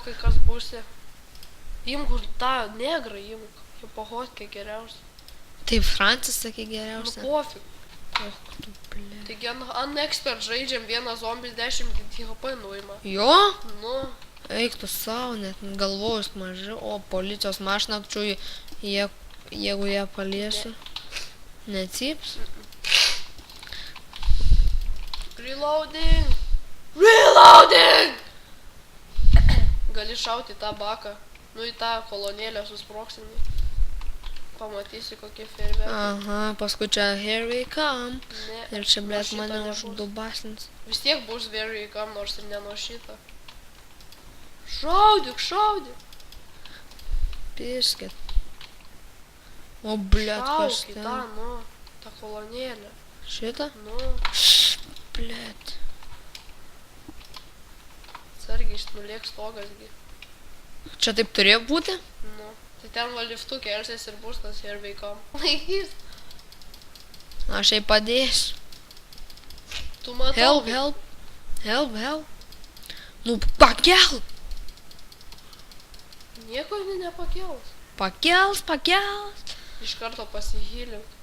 kai kas būsi. Imk tą negrą, imk. Jau pohotkę geriausia. Tai Francis sakė Nu geriausia. pofik. Och, tu ble. Taigi ant expert žaidžiam vieną zombį 10 HP nuima. Jo? Nu, Eik tu savo, net galvojus maži, o policijos mašiną čiūji, jeigu ją paliesiu. Necyps? reloading. Reloading! Gali šauti į tą baką. Nu į tą kolonėlę susproksinį. Pamatysi kokie fejerverkai. Aha, paskui čia here we come. Ne, Ir čia, blėt, šito mane nebus. uždubasins. Vis tiek bus very come, nors ir ne nuo šito. Šaudyk, šaudyk. Piskit. O, blėt, kas Šauk į tą, ten? nu, tą kolonėlę. Šitą? Nu, Blėt. sargiai nulėk stogasgi. Čia taip turėjo būti? Nu, tai ten va liftu kelsis ir bus tas here we come. Laikys. Aš jai padėsiu. Tu matau. Help, help. Help, help. Nu, pakelk. Nieko nepakels. Pakels, pakels. Iš karto pasihylink.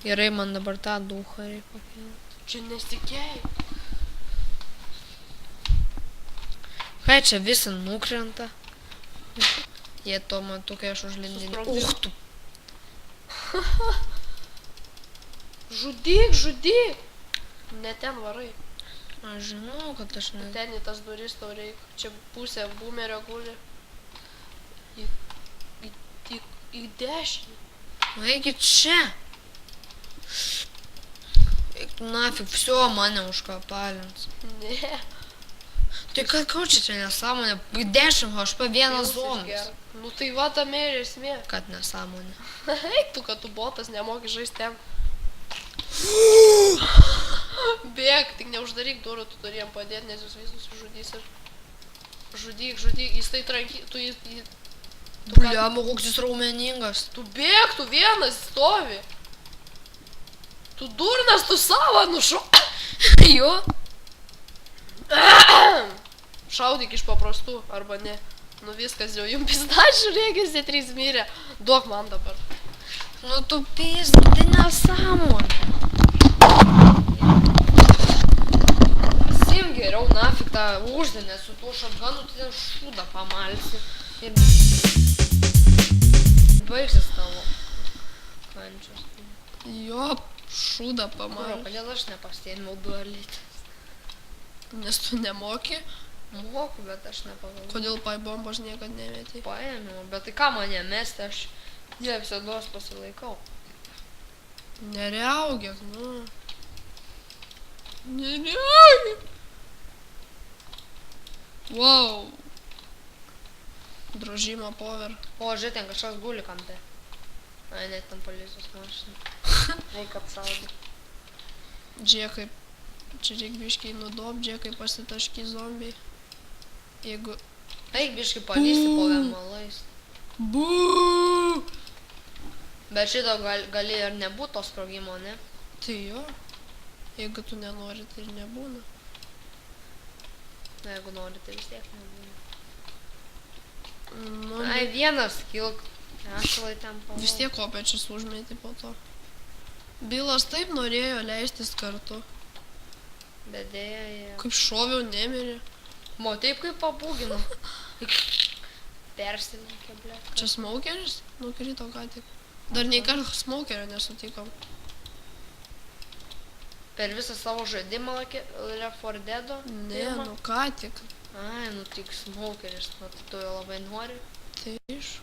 Gerai, man dabar tą duchą reikia pakelti. Čia nesitikėjai. Ką čia visi nukrenta? Jie tuo metu, kai aš užlindinį. Susprogdino. Tu. Žudyk, žudyk. Ne ten varai. Aš žinau, kad aš ne... Ten į tas duris tau reikia. Čia pusė boomerio guli. Į dešinį. Eikit čia. Eik nafig, всё, mane užkapalins. Ne. Tai kad kaučia čia nesąmonė? 10 HP vienas Pilsas zonas. geras. Nu tai va tame ir esmė. Kad nesąmonė. Eik tu, kad tu botas nemoki žaisti ten. Bėk, tik neuždaryk durų, tu turi jam padėti, nes jūs visus žudys ir... Žudyk, žudyk, jis tai tranky... Tu jis... Bliamo, koks jis raumeningas. Tu bėk, tu vienas stovi. Tu durnas, tu savo nušau. Jo? Šaudyk iš paprastų, arba ne. Nu viskas jau jums pistačių reikia, 3 mirė. Duok man dabar. Nu tu pizd, tai nesąmonė. Sim geriau nafig tą uždenę su tuo šatganu, tai ten šūdą pamalsi. Ir baigsis tavo kančios. Jo, šūdą Kuro, pamal. kodėl aš nepastėmiau dualytės? Nes tu nemoki. Moku, bet aš nepagalvoju. Kodėl bombos niekad nemetė? Paėmiau, bet tai ką mane mesti, aš jie visados pasilaikau. Nereaugėk, nu. Nereaugėk. Wow. Drožimo pover. O, žiūrėk, ten kažkas guli kampe. Ai, net ten policijos mašina. Reik apsaugoti. Džekai. Čia reik biškiai nudop, džekai pasitašky zombiai. Jeigu... Eik biškai palysti po vėmalais. Bū! Bet šito gali ir nebūt to sprogimo, ne? Tai jo. Jeigu tu nenori, tai ir nebūna. Na, jeigu nori, tai vis tiek nebūna. Nu, Ai, vienas kilk. Ašalai ten pavau. vis tiek kopečius užmeti po to. Bilas taip norėjo leistis kartu. Bet dėja, jie... Kaip šoviau, nemirė. Mo, taip kaip pabūgino. Persilenkė, ble. Čia smokeris? Nukrito ką tik. Dar nei kartą smokerio nesutikom. Per visą savo žaidimą Left 4 Deado? Ne, nu ką tik. Ai, nu tik smokeris, nu tai tu jo labai nori. Tai iš.